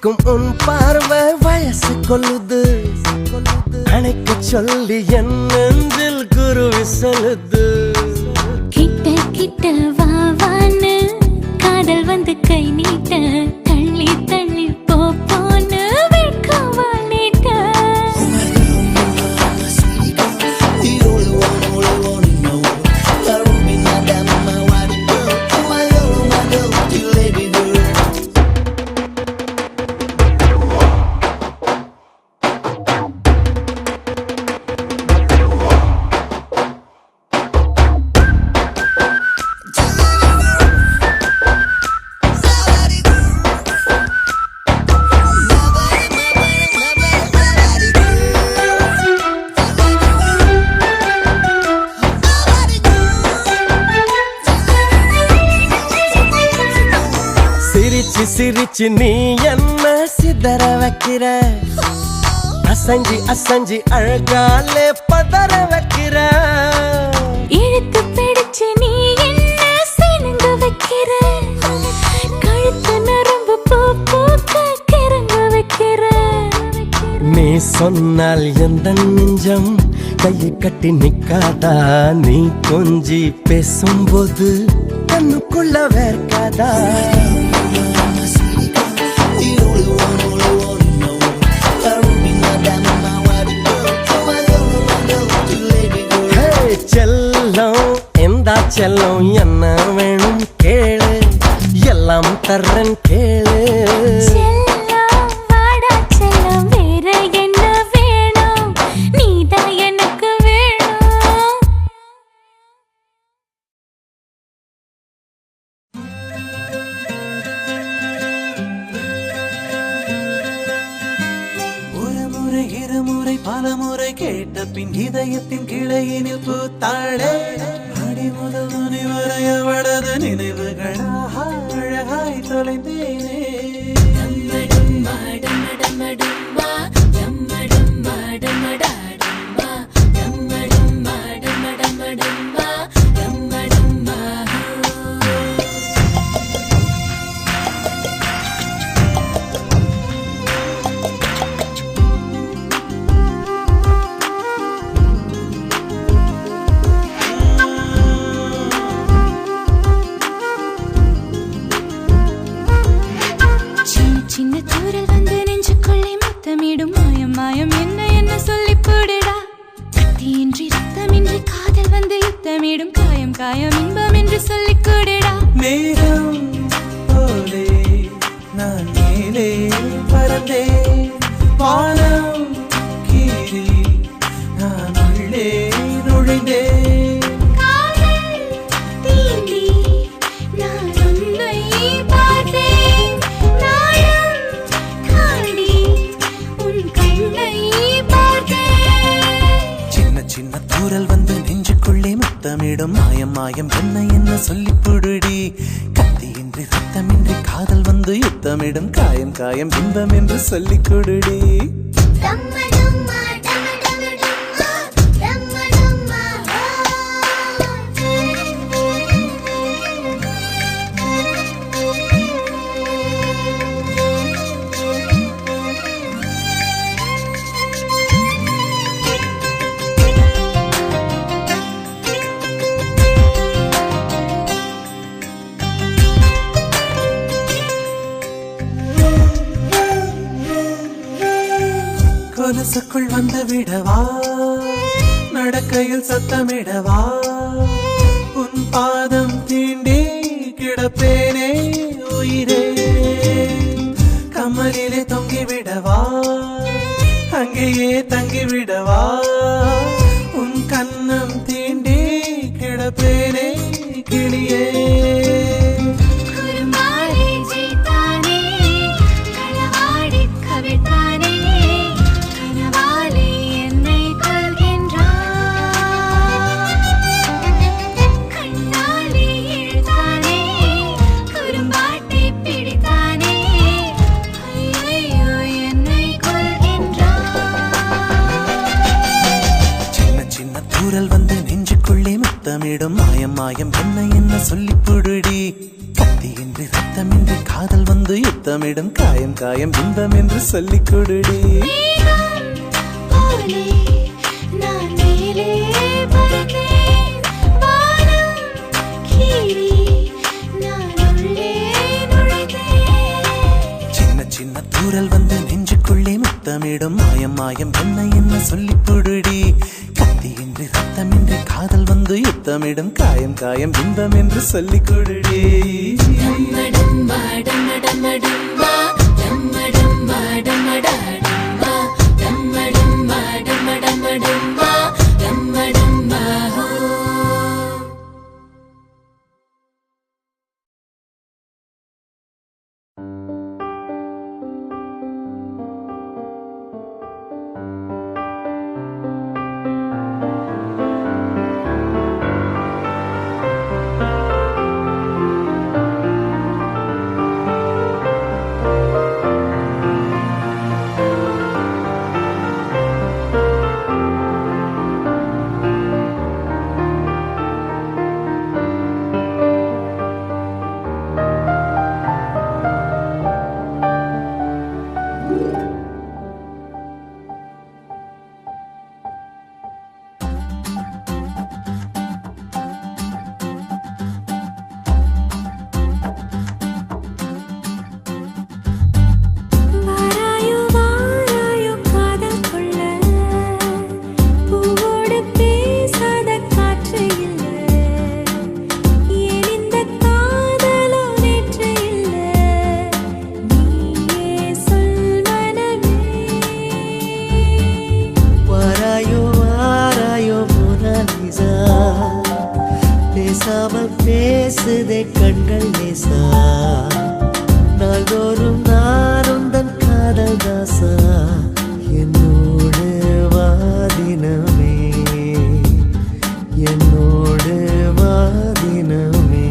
பார்க்கும் உன் பார்வை வயசு கொல்லுது. அணைக்க சொல்லி என் நெஞ்சில் குருவி சொல்லுது. கிட்ட கிட்ட வா வான்னு காதல் வந்து கை நீட்ட, தள்ளி தள்ளி போன்னு வெட்கமா நீட்ட. சிரிச்சு சிரிச்சு நீ என்ன சிதற வைக்கிற, அசஞ்சி அசஞ்சி அழகாலே பதற வைக்கிற. இழுத்து பிடிச்சு நீ என்ன சினுங்க வைக்கிற, கழுத்து நரம்பு பூ பூக்க கிறங்க வைக்கிற. நீ சொன்னால் எந்த நெஞ்சம் கையை கட்டி நிக்காதா, நீ கொஞ்சி பேசும்போது கண்ணுக்குள்ள வேர்க்காதா. செல்லம் எந்த செல்லம் என்ன வேணும் கேளு, எல்லாம் தர்றன் கேளு. செல்லம் வாடா செல்லம் வேற என்ன வேணும், நீதான் எனக்கு வேணும். ஒரு முறை இருமுறை பலமுறை கேட்ட பின் இதயத்தின் கிளையினில் பூத்தாளே. அடி முதல் முனி வரை அவளது நினைவுகளாக அழகாய் தொலைந்தேனே. சின்ன தூரல் வந்து நெஞ்சுக்குள்ளே முத்தமிடும் மாயம் மாயம் என்ன என்ன சொல்லி போடுடா. கத்தியின்றி ரத்தமின்றி காதல் வந்து யுத்தமிடும் காயம் காயம் இன்பம் என்று சொல்லி கூடுடா. மேகம் போலே நான் மேலே பறந்தேன், வானம் கீறி நான் உள்ளே நுழைந்தேன். சின்ன தூரல் வந்து நெஞ்சுக்குள்ளே முத்தமிடும் மாயம் மாயம் என்ன என்ன சொல்லி புடுடி. கத்தியின்றி ரத்தமின்றி காதல் வந்து யுத்தமிடும் காயம் காயம் இன்பம் என்று சொல்லி கொடுடி. கொலுசுக்குள் வந்து விடவா, நடக்கையில் சத்தமிடவா, உன் பாதம் தீண்டி கிடப்பேனே உயிரே. கமலிலே தொங்கி விடவா, அங்கேயே தங்கி விடவா, உன் கண்ணம் தீண்டி கிடப்பேனே கிளியே. யுத்தமிடும் மாயம் மாயம் என்ன சொல்லி புடுடி கத்தியின்றி ரத்தமின்றி காதல் வந்து யுத்தமிடும் காயம் காயம் இன்பம் என்று சொல்லிக் கொடுடி சின்ன சின்ன தூரல் வந்து நெஞ்சுக்குள்ளே முத்தமிடும் மாயம் மாயம் என்ன சொல்லி புடுடி கத்தியின்றி ரத்தமின்றி காதல் வந்து யுத்தமிடும் காயம் காயம் இன்பம் என்று சொல்லிக் கொடுடி பேசாமல் பேசுதே கண்கள் லேசா நாள்தோறும் நானும் தன் காதல் தாசா என்னோடு வாதினமே என்னோடு வாதினமே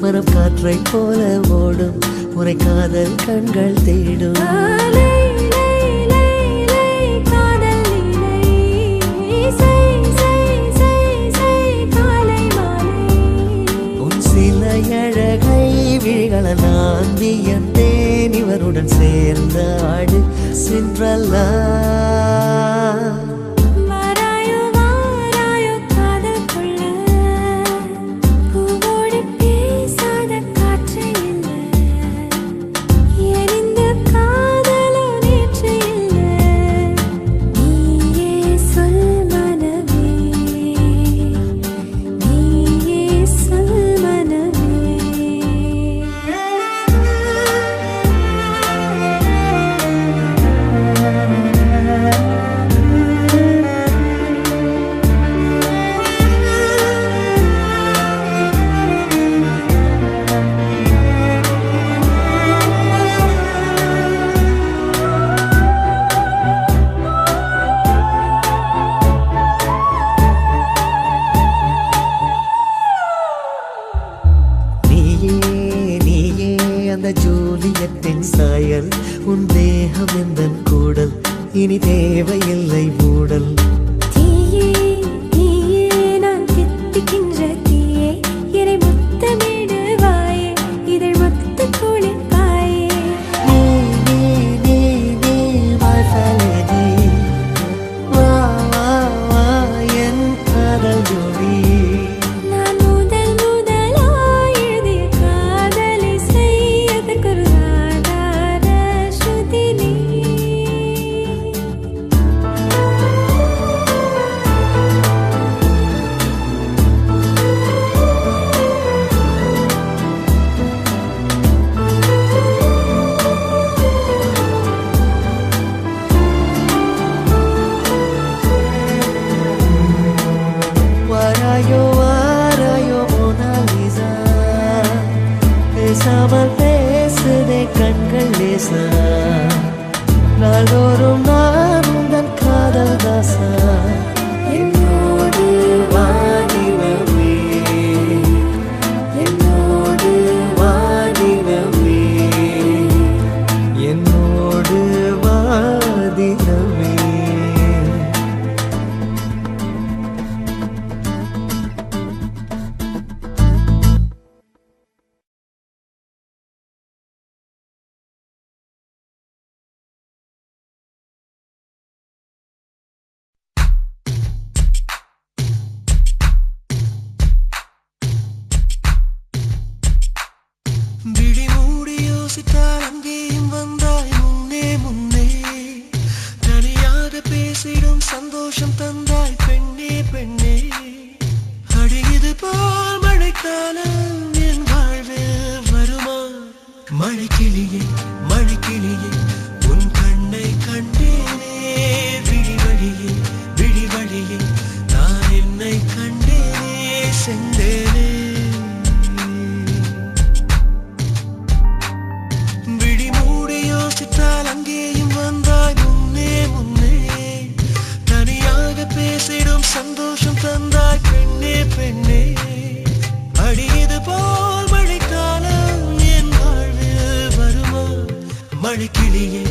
மரம் காற்றை போல ஓடும் உரை காதல் கண்கள் தேடும் உன் சில அழகை விழிகள நான் வியந்தேன் இவருடன் சேர்ந்த ஆடு சின்றல்லா காதலோ ராசா என்னோடு வாடினமே என்னோடு வாடினமே என்னோடு வாடினமே விழி மூடி யோசித்தால் அங்கேயும் வந்தாய் முன்னே முன்னே தனியாக பேசிடும் சந்தோஷம் தந்தாய் பெண்ணே பெண்ணே அடியது போல் மழைக்காலம் என் வாழ்வில் வருமா மழைக்கிளியே மழைக்கிளியே உன் கண்ணை கண்டேனே விழி வழியே நான் என்னை கண்டேனே சென்றேனே விழி மூடி யோசித்தால் அங்கேயும் வந்தாய் முன்னே முன்னே தனியாக பேசிடும் சந்தோஷம் தந்தாய் பெண்ணே பெண்ணே அடியது போல் மழைக்காலம் என் வாழ்வில் வருமா மழைக்கிளியே